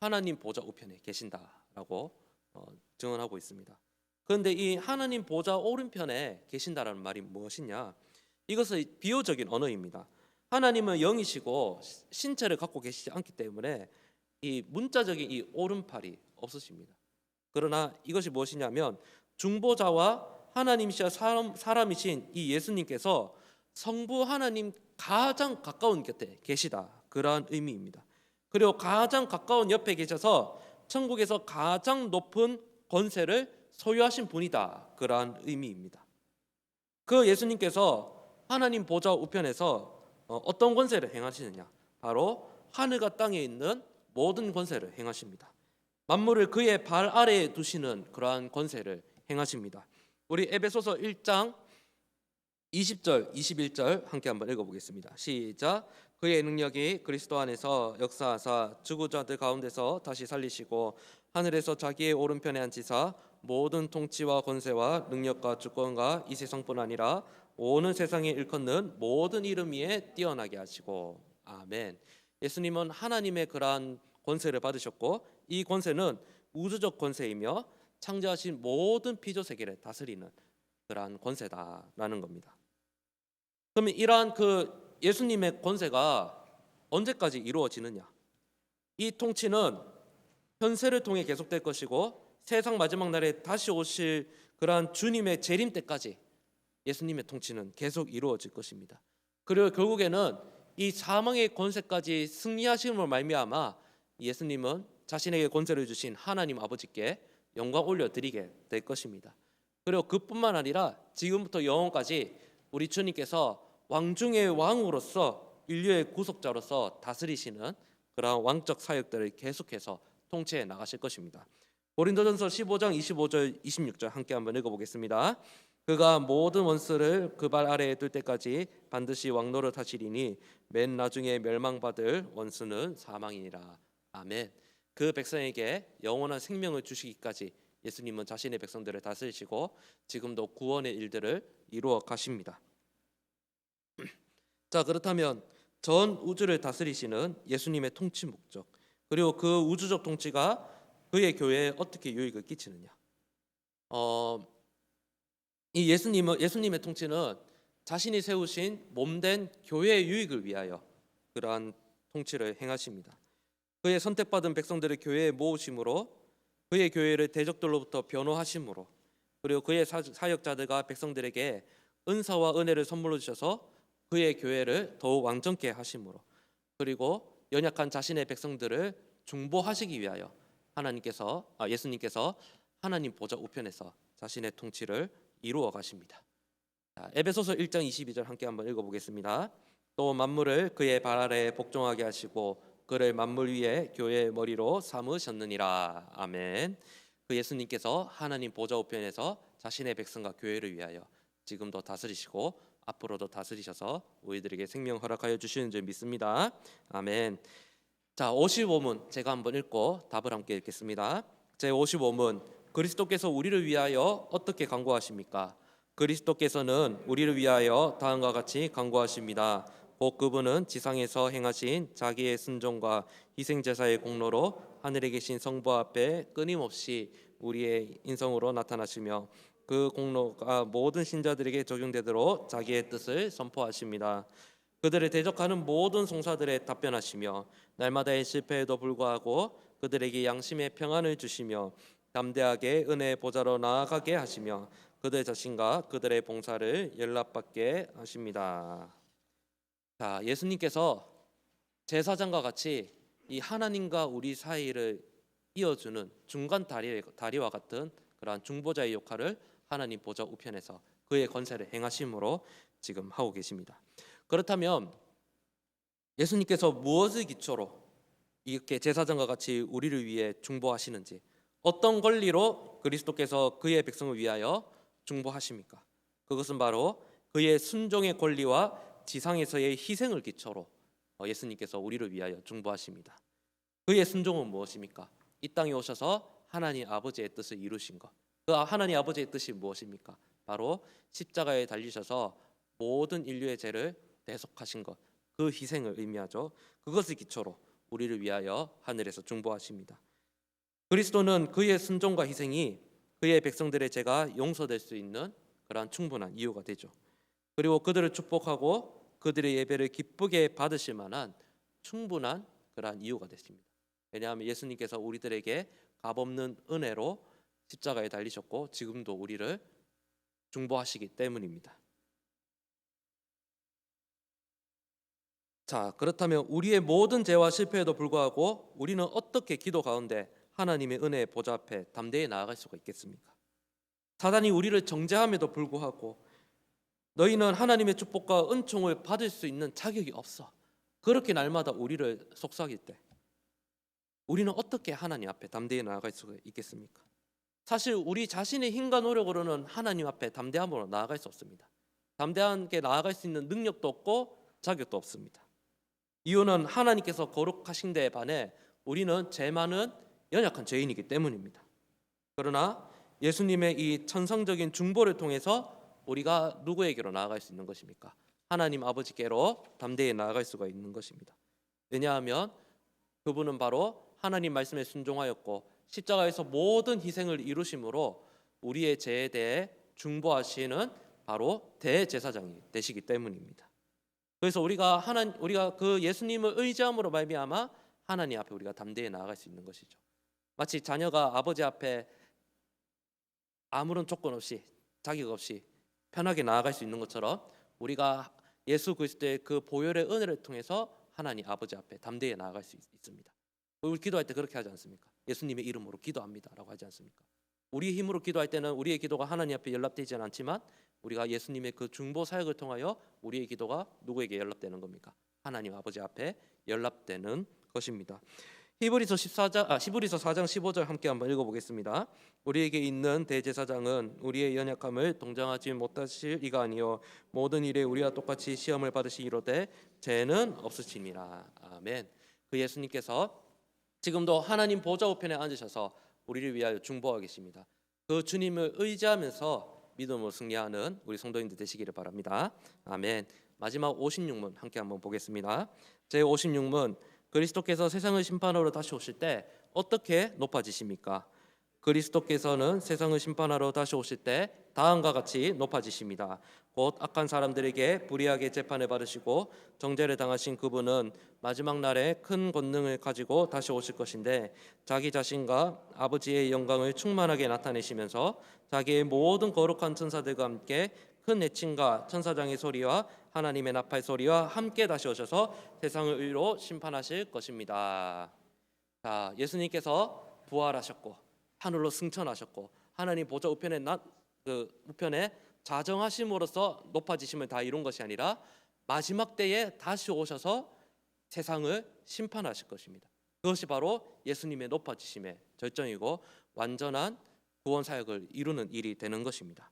하나님 보좌 우편에 계신다라고 증언하고 있습니다. 그런데 이 하나님 보좌 오른편에 계신다라는 말이 무엇이냐? 이것은 비유적인 언어입니다. 하나님은 영이시고 신체를 갖고 계시지 않기 때문에 이 문자적인 이 오른팔이 없으십니다. 그러나 이것이 무엇이냐면 중보자와 하나님이시자 사람이신 이 예수님께서 성부 하나님 가장 가까운 곁에 계시다. 그러한 의미입니다. 그리고 가장 가까운 옆에 계셔서 천국에서 가장 높은 권세를 소유하신 분이다. 그러한 의미입니다. 그 예수님께서 하나님 보좌 우편에서 어떤 권세를 행하시느냐? 바로 하늘과 땅에 있는 모든 권세를 행하십니다. 만물을 그의 발 아래에 두시는 그러한 권세를 행하십니다. 우리 에베소서 1장 20절, 21절 함께 한번 읽어보겠습니다. 시작. 그의 능력이 그리스도 안에서 역사하사 죽은 자들 가운데서 다시 살리시고 하늘에서 자기의 오른편에 앉히사 모든 통치와 권세와 능력과 주권과 이 세상뿐 아니라 오는 세상에 일컫는 모든 이름 위에 뛰어나게 하시고. 아멘. 예수님은 하나님의 그러한 권세를 받으셨고 이 권세는 우주적 권세이며 창조하신 모든 피조 세계를 다스리는 그러한 권세다라는 겁니다. 그러면 이러한 그 예수님의 권세가 언제까지 이루어지느냐? 이 통치는 현세를 통해 계속될 것이고 세상 마지막 날에 다시 오실 그러한 주님의 재림 때까지 예수님의 통치는 계속 이루어질 것입니다. 그리고 결국에는 이 사망의 권세까지 승리하심으로 말미암아 예수님은 자신에게 권세를 주신 하나님 아버지께 영광 올려드리게 될 것입니다. 그리고 그뿐만 아니라 지금부터 영원까지 우리 주님께서 왕 중의 왕으로서 인류의 구속자로서 다스리시는 그러한 왕적 사역들을 계속해서 통치해 나가실 것입니다. 고린도전서 15장 25절 26절 함께 한번 읽어보겠습니다. 그가 모든 원수를 그 발 아래에 둘 때까지 반드시 왕노릇 하시리니 맨 나중에 멸망받을 원수는 사망이니라. 아멘. 그 백성에게 영원한 생명을 주시기까지 예수님은 자신의 백성들을 다스리시고 지금도 구원의 일들을 이루어 가십니다. 자, 그렇다면 전 우주를 다스리시는 예수님의 통치 목적, 그리고 그 우주적 통치가 그의 교회에 어떻게 유익을 끼치느냐. 이 예수님의 통치는 자신이 세우신 몸된 교회의 유익을 위하여 그러한 통치를 행하십니다. 그의 선택받은 백성들을 교회에 모으심으로, 그의 교회를 대적들로부터 변호하심으로, 그리고 그의 사역자들과 백성들에게 은사와 은혜를 선물로 주셔서 그의 교회를 더욱 완전케 하심으로, 그리고 연약한 자신의 백성들을 중보하시기 위하여 예수님께서 하나님 보좌 우편에서 자신의 통치를 이루어 가십니다. 에베소서 1장 22절 함께 한번 읽어보겠습니다. 또 만물을 그의 발 아래에 복종하게 하시고 그를 만물 위에 교회의 머리로 삼으셨느니라. 아멘. 그 예수님께서 하나님 보좌 우편에서 자신의 백성과 교회를 위하여 지금도 다스리시고 앞으로도 다스리셔서 우리들에게 생명 허락하여 주시는 줄 믿습니다. 아멘. 자, 55문 제가 한번 읽고 답을 함께 읽겠습니다. 제 55문, 그리스도께서 우리를 위하여 어떻게 간구하십니까? 그리스도께서는 우리를 위하여 다음과 같이 간구하십니다. 곧 그분은 지상에서 행하신 자기의 순종과 희생 제사의 공로로 하늘에 계신 성부 앞에 끊임없이 우리의 인성으로 나타나시며 그 공로가 모든 신자들에게 적용되도록 자기의 뜻을 선포하십니다. 그들을 대적하는 모든 송사들에 답변하시며 날마다의 실패에도 불구하고 그들에게 양심의 평안을 주시며 담대하게 은혜의 보좌로 나아가게 하시며 그들 자신과 그들의 봉사를 연락받게 하십니다. 자, 예수님께서 제사장과 같이 이 하나님과 우리 사이를 이어주는 중간 다리와 같은 그러한 중보자의 역할을 하나님 보좌 우편에서 그의 권세를 행하심으로 지금 하고 계십니다. 그렇다면 예수님께서 무엇을 기초로 이렇게 제사장과 같이 우리를 위해 중보하시는지, 어떤 권리로 그리스도께서 그의 백성을 위하여 중보하십니까? 그것은 바로 그의 순종의 권리와 지상에서의 희생을 기초로 예수님께서 우리를 위하여 중보하십니다. 그의 순종은 무엇입니까? 이 땅에 오셔서 하나님 아버지의 뜻을 이루신 것. 그 하나님 아버지의 뜻이 무엇입니까? 바로 십자가에 달리셔서 모든 인류의 죄를 대속하신 것. 그 희생을 의미하죠. 그것을 기초로 우리를 위하여 하늘에서 중보하십니다. 그리스도는 그의 순종과 희생이 그의 백성들의 죄가 용서될 수 있는 그러한 충분한 이유가 되죠. 그리고 그들을 축복하고 그들의 예배를 기쁘게 받으실 만한 충분한 그러한 이유가 됐습니다. 왜냐하면 예수님께서 우리들에게 값없는 은혜로 십자가에 달리셨고 지금도 우리를 중보하시기 때문입니다. 자, 그렇다면 우리의 모든 죄와 실패에도 불구하고 우리는 어떻게 기도 가운데 하나님의 은혜의 보좌 앞에 담대히 나아갈 수가 있겠습니까? 사단이 우리를 정죄함에도 불구하고 너희는 하나님의 축복과 은총을 받을 수 있는 자격이 없어, 그렇게 날마다 우리를 속삭일 때 우리는 어떻게 하나님 앞에 담대히 나아갈 수가 있겠습니까? 사실 우리 자신의 힘과 노력으로는 하나님 앞에 담대함으로 나아갈 수 없습니다. 담대하게 나아갈 수 있는 능력도 없고 자격도 없습니다. 이유는 하나님께서 거룩하신 데에 반해 우리는 죄 많은 연약한 죄인이기 때문입니다. 그러나 예수님의 이 천상적인 중보를 통해서 우리가 누구에게로 나아갈 수 있는 것입니까? 하나님 아버지께로 담대히 나아갈 수가 있는 것입니다. 왜냐하면 그분은 바로 하나님 말씀에 순종하였고 십자가에서 모든 희생을 이루심으로 우리의 죄에 대해 중보하시는 바로 대제사장이 되시기 때문입니다. 그래서 우리가 그 예수님을 의지함으로 말미암아 하나님 앞에 우리가 담대히 나아갈 수 있는 것이죠. 마치 자녀가 아버지 앞에 아무런 조건 없이 자격 없이 편하게 나아갈 수 있는 것처럼 우리가 예수 그리스도의 그 보혈의 은혜를 통해서 하나님 아버지 앞에 담대히 나아갈 수 있습니다. 우리 기도할 때 그렇게 하지 않습니까? 예수님의 이름으로 기도합니다라고 하지 않습니까? 우리의 힘으로 기도할 때는 우리의 기도가 하나님 앞에 연락되지는 않지만 우리가 예수님의 그 중보 사역을 통하여 우리의 기도가 누구에게 연락되는 겁니까? 하나님 아버지 앞에 연락되는 것입니다. 히브리서 4장 15절 함께 한번 읽어보겠습니다. 우리에게 있는 대제사장은 우리의 연약함을 동정하지 못하실 이가 아니요 모든 일에 우리와 똑같이 시험을 받으시기로되 죄는 없으시니라. 아멘. 그 예수님께서 지금도 하나님 보좌 우편에 앉으셔서 우리를 위하여 중보하고 계십니다. 그 주님을 의지하면서 믿음으로 승리하는 우리 성도님들 되시기를 바랍니다. 아멘. 마지막 56문 함께 한번 보겠습니다. 제 56문, 그리스도께서 세상을 심판하러 다시 오실 때 어떻게 높아지십니까? 그리스도께서는 세상을 심판하러 다시 오실 때 다음과 같이 높아지십니다. 곧 악한 사람들에게 불의하게 재판을 받으시고 정죄를 당하신 그분은 마지막 날에 큰 권능을 가지고 다시 오실 것인데 자기 자신과 아버지의 영광을 충만하게 나타내시면서 자기의 모든 거룩한 천사들과 함께 큰 애칭과 천사장의 소리와 하나님의 나팔 소리와 함께 다시 오셔서 세상을 의로 심판하실 것입니다. 자, 예수님께서 부활하셨고 하늘로 승천하셨고 하나님 보좌 우편에 자정하심으로써 높아지심을 다 이룬 것이 아니라 마지막 때에 다시 오셔서 세상을 심판하실 것입니다. 그것이 바로 예수님의 높아지심의 절정이고 완전한 구원 사역을 이루는 일이 되는 것입니다.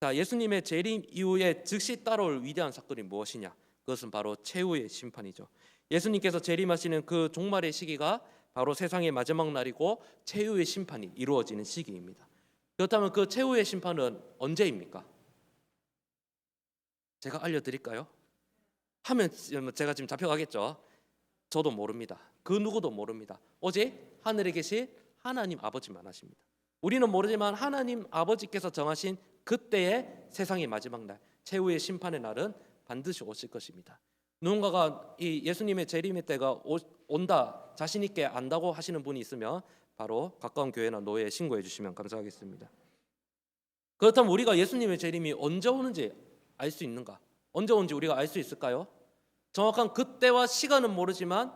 자, 예수님의 재림 이후에 즉시 따라올 위대한 사건이 무엇이냐? 그것은 바로 최후의 심판이죠. 예수님께서 재림하시는 그 종말의 시기가 바로 세상의 마지막 날이고 최후의 심판이 이루어지는 시기입니다. 그렇다면 그 최후의 심판은 언제입니까? 제가 알려드릴까요? 하면 제가 지금 잡혀가겠죠. 저도 모릅니다. 그 누구도 모릅니다. 오직 하늘에 계신 하나님 아버지만 아십니다. 우리는 모르지만 하나님 아버지께서 정하신 그때의 세상의 마지막 날, 최후의 심판의 날은 반드시 오실 것입니다. 누군가가 이 예수님의 재림의 때가 온다 자신 있게 안다고 하시는 분이 있으면 바로 가까운 교회나 노예에 신고해 주시면 감사하겠습니다. 그렇다면 우리가 예수님의 재림이 언제 오는지 알 수 있는가? 언제 오는지 우리가 알 수 있을까요? 정확한 그때와 시간은 모르지만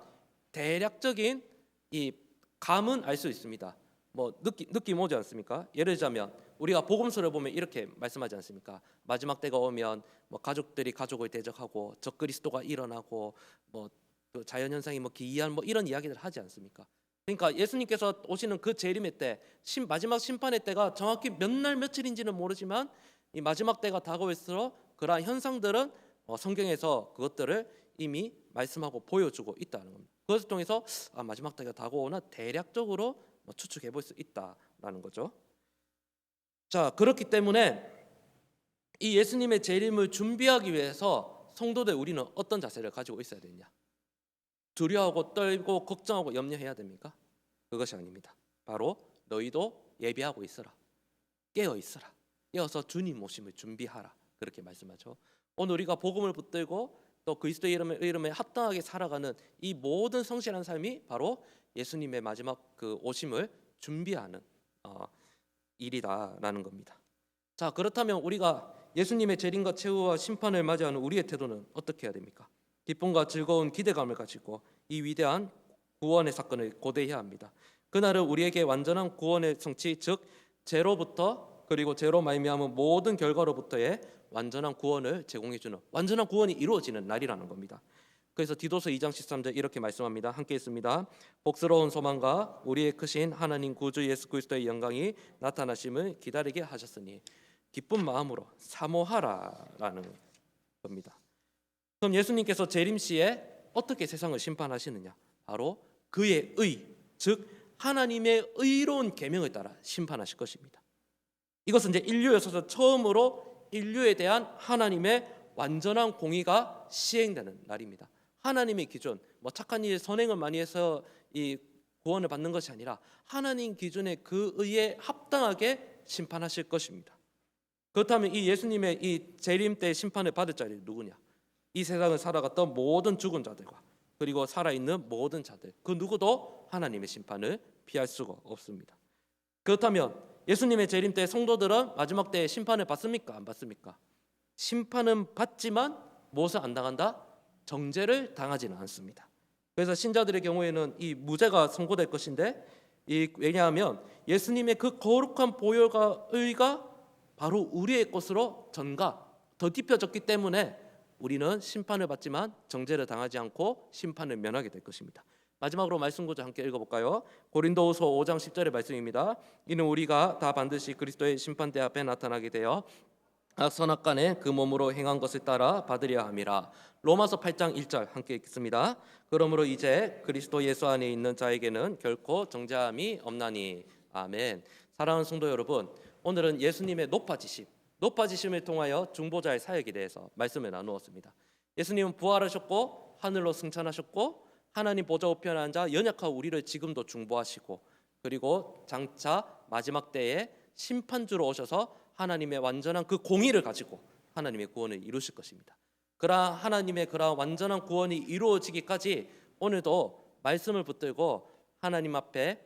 대략적인 이 감은 알 수 있습니다. 뭐 느낌 오지 않습니까? 예를 들자면 우리가 복음서를 보면 이렇게 말씀하지 않습니까? 마지막 때가 오면 뭐 가족들이 가족을 대적하고 적그리스도가 일어나고 그 자연 현상이 기이한 이런 이야기를 하지 않습니까? 그러니까 예수님께서 오시는 그 재림의 때, 마지막 심판의 때가 정확히 몇 날 며칠인지는 모르지만 이 마지막 때가 다가올수록 그러한 현상들은 성경에서 그것들을 이미 말씀하고 보여주고 있다는 겁니다. 그것을 통해서 마지막 때가 다가오나 대략적으로 추측해 볼 수 있다라는 거죠. 자, 그렇기 때문에 이 예수님의 재림을 준비하기 위해서 성도들 우리는 어떤 자세를 가지고 있어야 되냐? 두려워하고 떨고 걱정하고 염려해야 됩니까? 그것이 아닙니다. 바로 너희도 예비하고 있어라. 깨어 있어라. 깨어서 주님 오심을 준비하라. 그렇게 말씀하죠. 오늘 우리가 복음을 붙들고 또 그리스도의 이름에 합당하게 살아가는 이 모든 성실한 삶이 바로 예수님의 마지막 그 오심을 준비하는 일이다라는 겁니다. 자, 그렇다면 우리가 예수님의 재림과 최후와 심판을 맞이하는 우리의 태도는 어떻게 해야 됩니까? 기쁨과 즐거운 기대감을 가지고 이 위대한 구원의 사건을 고대해야 합니다. 그날은 우리에게 완전한 구원의 성취, 즉 죄로부터 그리고 죄로 말미암은 모든 결과로부터의 완전한 구원을 제공해주는 완전한 구원이 이루어지는 날이라는 겁니다. 그래서 디도서 2장 13절 이렇게 말씀합니다. 함께 있습니다. 복스러운 소망과 우리의 크신 하나님 구주 예수 그리스도의 영광이 나타나심을 기다리게 하셨으니 기쁜 마음으로 사모하라라는 겁니다. 그럼 예수님께서 재림 시에 어떻게 세상을 심판하시느냐? 바로 그의 의, 즉 하나님의 의로운 계명을 따라 심판하실 것입니다. 이것은 이제 인류에 있어서 처음으로 인류에 대한 하나님의 완전한 공의가 시행되는 날입니다. 하나님의 기준, 착한 일, 선행을 많이 해서 이 구원을 받는 것이 아니라 하나님 기준의 그 의에 합당하게 심판하실 것입니다. 그렇다면 이 예수님의 이 재림 때 심판을 받을 자들이 누구냐? 이 세상을 살아갔던 모든 죽은 자들과 그리고 살아있는 모든 자들, 그 누구도 하나님의 심판을 피할 수가 없습니다. 그렇다면 예수님의 재림 때 성도들은 마지막 때에 심판을 받습니까? 안 받습니까? 심판은 받지만 무엇을 안 당한다? 정죄를 당하지는 않습니다. 그래서 신자들의 경우에는 이 무죄가 선고될 것인데 왜냐하면 예수님의 그 거룩한 보혈과 의가 바로 우리의 것으로 덧입혀졌기 때문에 우리는 심판을 받지만 정죄를 당하지 않고 심판을 면하게 될 것입니다. 마지막으로 말씀 구절 함께 읽어볼까요? 고린도후서 5장 10절의 말씀입니다. 이는 우리가 다 반드시 그리스도의 심판대 앞에 나타나게 되어 선악간에 그 몸으로 행한 것을 따라 받으려 함이라. 로마서 8장 1절 함께 읽겠습니다. 그러므로 이제 그리스도 예수 안에 있는 자에게는 결코 정죄함이 없나니. 아멘. 사랑하는 성도 여러분, 오늘은 예수님의 높아지심을 통하여 중보자의 사역에 대해서 말씀을 나누었습니다. 예수님은 부활하셨고 하늘로 승천하셨고 하나님 보좌 우편에 앉아 연약한 우리를 지금도 중보하시고, 그리고 장차 마지막 때에 심판주로 오셔서 하나님의 완전한 그 공의를 가지고 하나님의 구원을 이루실 것입니다. 그러한 하나님의 그러한 완전한 구원이 이루어지기까지 오늘도 말씀을 붙들고 하나님 앞에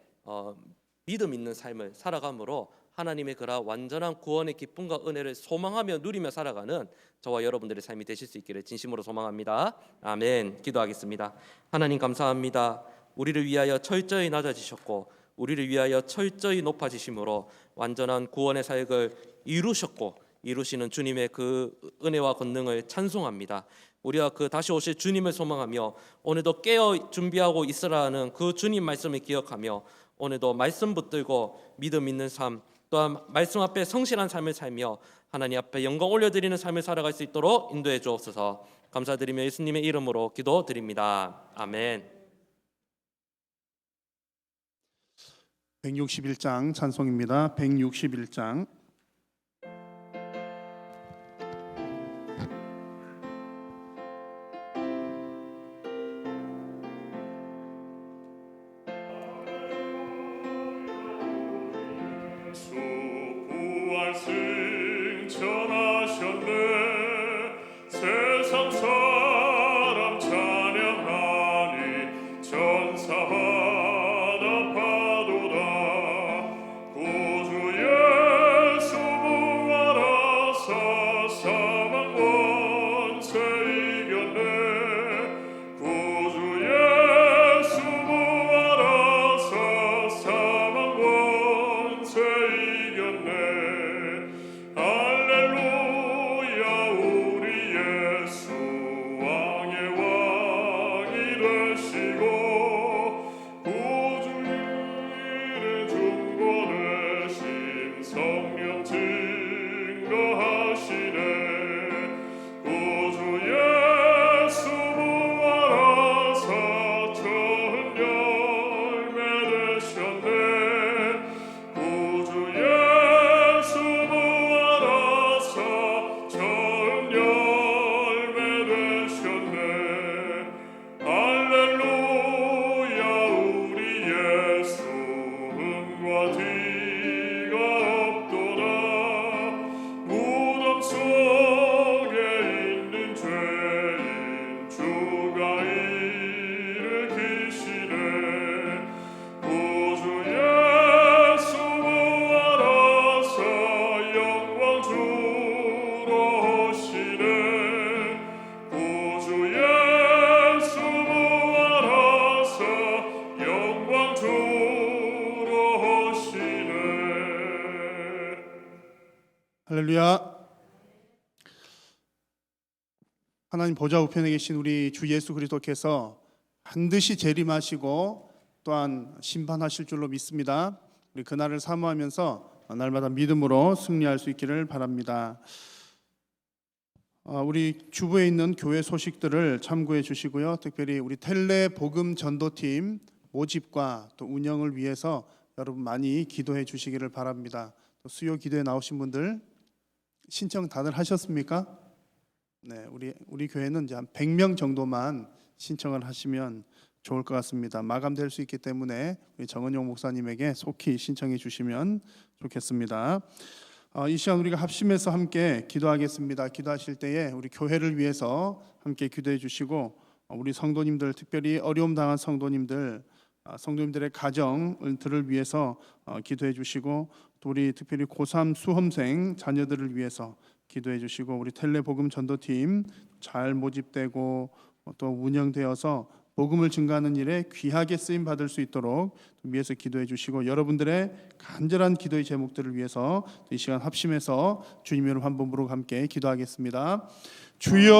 믿음 있는 삶을 살아감으로 하나님의 그러한 완전한 구원의 기쁨과 은혜를 소망하며 누리며 살아가는 저와 여러분들의 삶이 되실 수 있기를 진심으로 소망합니다. 아멘. 기도하겠습니다. 하나님 감사합니다. 우리를 위하여 철저히 낮아지셨고 우리를 위하여 철저히 높아지심으로 완전한 구원의 사역을 이루셨고 이루시는 주님의 그 은혜와 권능을 찬송합니다. 우리가 그 다시 오실 주님을 소망하며 오늘도 깨어 준비하고 있으라 하는 그 주님 말씀을 기억하며 오늘도 말씀 붙들고 믿음 있는 삶, 또한 말씀 앞에 성실한 삶을 살며 하나님 앞에 영광 올려드리는 삶을 살아갈 수 있도록 인도해 주옵소서. 감사드리며 예수님의 이름으로 기도드립니다. 아멘. 161장 찬송입니다. 161장. 주 부활 승천하셨네. 세상 사람 찬양하니 전사와 구주 예수 부활하사 사망 원죄 이겼네. 구주 예수 부활하사 사망 원죄 이겼네. 할렐루야. 우리 예수 왕의 왕이 되시고 구주 일의 중보되신 성령 증거하시네. 구주 예수 부활하사 처음 열매 되셨네. 구주 예수 부활하사 처음 열매 되셨네. 할렐루야. 우리 예수 은과 뒤가 없도다. 무덤 속에 있는 죄인 주가 일으키시네. 구주 예수 부활하사 영광 주로 오시네. 구주 예수 부활하사 영광 주로 오시네. 할렐루야. 하나님 보좌 우편에 계신 우리 주 예수 그리스도께서 반드시 재림하시고 또한 심판하실 줄로 믿습니다. 우리 그날을 사모하면서 날마다 믿음으로 승리할 수 있기를 바랍니다. 우리 주부에 있는 교회 소식들을 참고해 주시고요. 특별히 우리 텔레 복음 전도팀 모집과 또 운영을 위해서 여러분 많이 기도해 주시기를 바랍니다. 또 수요 기도에 나오신 분들 신청 다들 하셨습니까? 네, 우리 교회는 이제 한 100명 정도만 신청을 하시면 좋을 것 같습니다. 마감될 수 있기 때문에 우리 정은용 목사님에게 속히 신청해 주시면 좋겠습니다. 이 시간 우리가 합심해서 함께 기도하겠습니다. 기도하실 때에 우리 교회를 위해서 함께 기도해 주시고 우리 성도님들, 특별히 어려움 당한 성도님들, 성도님들의 가정들을 위해서 기도해 주시고 또 우리 특별히 고3 수험생 자녀들을 위해서 기도해 주시고 우리 텔레 복음 전도팀 잘 모집되고 또 운영되어서 복음을 증거하는 일에 귀하게 쓰임 받을 수 있도록 위해서 기도해 주시고 여러분들의 간절한 기도의 제목들을 위해서 이 시간 합심해서 주님의 이름 한 번 부르고 함께 기도하겠습니다. 주여,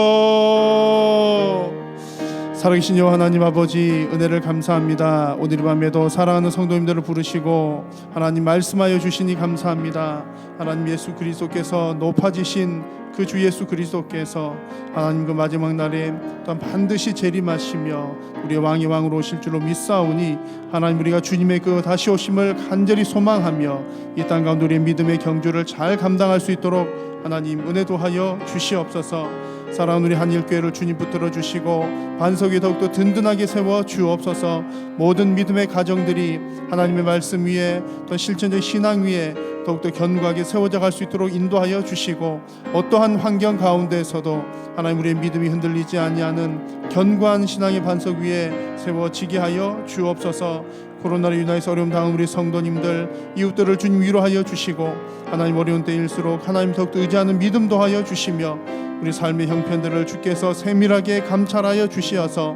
살아계신 여호와 하나님 아버지, 은혜를 감사합니다. 오늘 밤에도 사랑하는 성도님들을 부르시고 하나님 말씀하여 주시니 감사합니다. 하나님 예수 그리스도께서 높아지신 그 주 예수 그리스도께서 하나님 그 마지막 날에 또한 반드시 재림하시며 우리의 왕이 왕으로 오실 줄로 믿사오니 하나님 우리가 주님의 그 다시 오심을 간절히 소망하며 이 땅 가운데 우리의 믿음의 경주를 잘 감당할 수 있도록 하나님 은혜도 하여 주시옵소서. 사랑하는 우리 한일교회를 주님 붙들어 주시고 반석이 더욱더 든든하게 세워 주옵소서. 모든 믿음의 가정들이 하나님의 말씀 위에 또 실천적 신앙 위에 더욱더 견고하게 세워져 갈 수 있도록 인도하여 주시고 어떠한 환경 가운데에서도 하나님 우리의 믿음이 흔들리지 아니하는 견고한 신앙의 반석 위에 세워지게 하여 주옵소서. 코로나로 인하여서 어려움 당한 우리 성도님들 이웃들을 주님 위로하여 주시고 하나님 어려운 때일수록 하나님 더욱더 의지하는 믿음 더하여 주시며 우리 삶의 형편들을 주께서 세밀하게 감찰하여 주시어서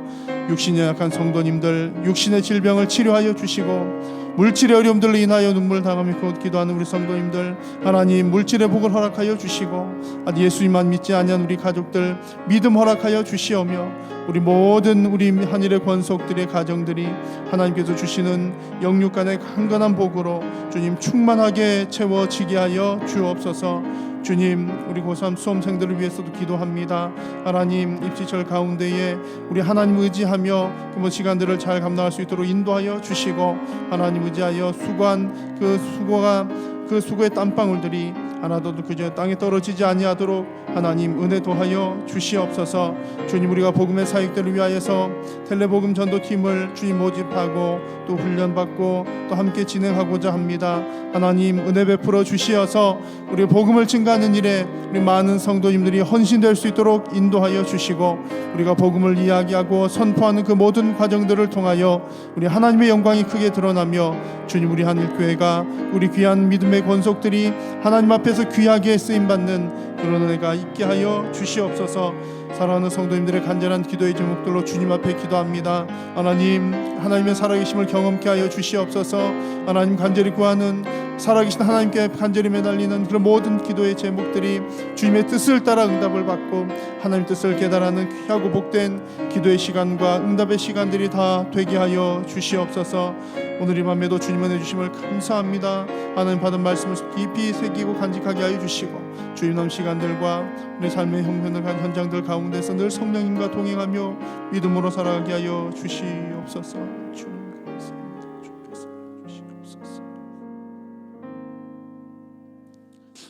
육신이 약한 성도님들 육신의 질병을 치료하여 주시고 물질의 어려움들로 인하여 눈물 당하며 기도하는 우리 성도님들 하나님 물질의 복을 허락하여 주시고 예수님만 믿지 아니한 우리 가족들 믿음 허락하여 주시오며 우리 모든 우리 한일의 권속들의 가정들이 하나님께서 주시는 영육간의 강건한 복으로 주님 충만하게 채워지게 하여 주옵소서. 주님 우리 고3 수험생들을 위해서도 기도합니다. 하나님 입시철 가운데에 우리 하나님 의지하며 그 시간들을 잘 감당할 수 있도록 인도하여 주시고 하나님 의지하여 수고한 그 수고의 땀방울들이 하나도 그저 땅에 떨어지지 아니하도록 하나님 은혜 도하여 주시옵소서. 주님 우리가 복음의 사역들을 위하여서 텔레복음 전도팀을 주님 모집하고 또 훈련받고 또 함께 진행하고자 합니다. 하나님 은혜 베풀어 주시어서 우리 복음을 증가하는 일에 우리 많은 성도님들이 헌신될 수 있도록 인도하여 주시고 우리가 복음을 이야기하고 선포하는 그 모든 과정들을 통하여 우리 하나님의 영광이 크게 드러나며 주님 우리 한일교회가 우리 귀한 믿음의 권속들이 하나님 앞에서 귀하게 쓰임받는 그런 은혜가 있게 하여 주시옵소서. 사랑하는 성도님들의 간절한 기도의 제목들로 주님 앞에 기도합니다. 하나님의 살아계심을 경험케 하여 주시옵소서. 하나님 간절히 구하는 살아계신 하나님께 간절히 매달리는 그런 모든 기도의 제목들이 주님의 뜻을 따라 응답을 받고 하나님 뜻을 깨달아는 귀하고 복된 기도의 시간과 응답의 시간들이 다 되게 하여 주시옵소서. 오늘 이 밤에도 주님 은혜 주심을 감사합니다. 하나님 받은 말씀을 깊이 새기고 간직하게 하여 주시고 주님 남 시간들과 우리 삶의 형편을 간 현장들 가운데서 늘 성령님과 동행하며 믿음으로 살아가게 하여 주시옵소서. 주님 감사합니다. 주께서 주시옵소서.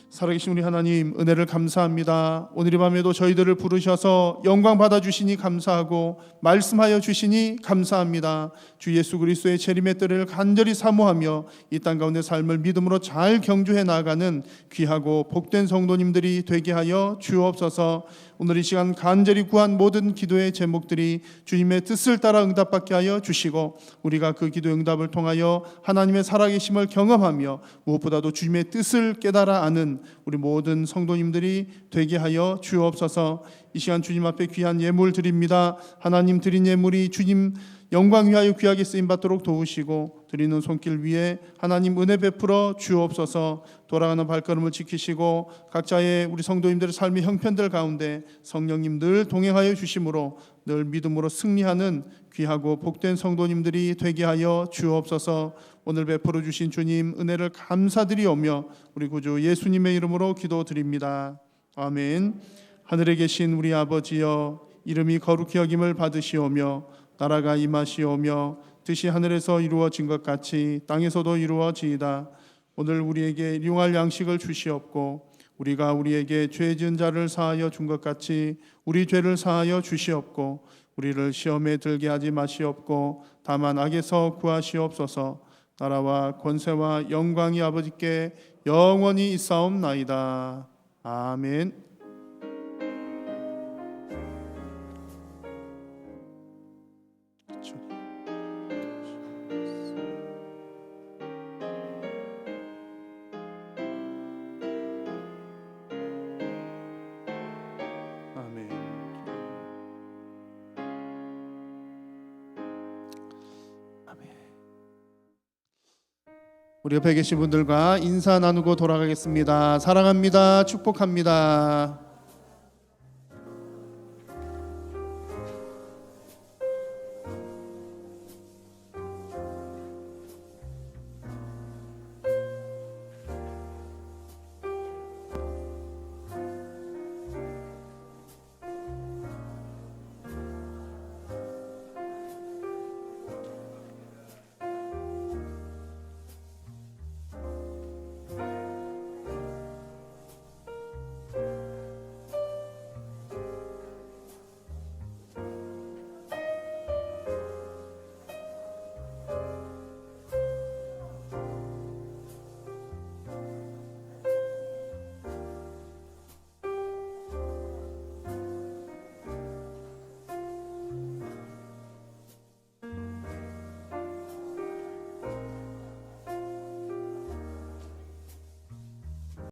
살아계신 우리 하나님 은혜를 감사합니다. 오늘 이 밤에도 저희들을 부르셔서 영광 받아주시니 감사하고 말씀하여 주시니 감사합니다. 주 예수 그리스도의 재림의 때를 간절히 사모하며 이 땅 가운데 삶을 믿음으로 잘 경주해 나아가는 귀하고 복된 성도님들이 되게 하여 주옵소서. 오늘 이 시간 간절히 구한 모든 기도의 제목들이 주님의 뜻을 따라 응답받게 하여 주시고 우리가 그 기도 응답을 통하여 하나님의 살아계심을 경험하며 무엇보다도 주님의 뜻을 깨달아 아는 우리 모든 성도님들이 되게 하여 주옵소서. 이 시간 주님 앞에 귀한 예물 드립니다. 하나님 드린 예물이 주님 영광 위하여 귀하게 쓰임받도록 도우시고 드리는 손길 위에 하나님 은혜 베풀어 주옵소서. 돌아가는 발걸음을 지키시고 각자의 우리 성도님들의 삶의 형편들 가운데 성령님 늘 동행하여 주심으로 늘 믿음으로 승리하는 귀하고 복된 성도님들이 되게 하여 주옵소서. 오늘 베풀어 주신 주님 은혜를 감사드리오며 우리 구주 예수님의 이름으로 기도드립니다. 아멘. 하늘에 계신 우리 아버지여 이름이 거룩히 여김을 받으시오며 나라가 임하시오며 뜻이 하늘에서 이루어진 것 같이 땅에서도 이루어지이다. 오늘 우리에게 일용할 양식을 주시옵고 우리가 우리에게 죄 지은 자를 사하여 준 것 같이 우리 죄를 사하여 주시옵고 우리를 시험에 들게 하지 마시옵고 다만 악에서 구하시옵소서. 나라와 권세와 영광이 아버지께 영원히 있사옵나이다. 아멘. 우리 옆에 계신 분들과 인사 나누고 돌아가겠습니다. 사랑합니다. 축복합니다.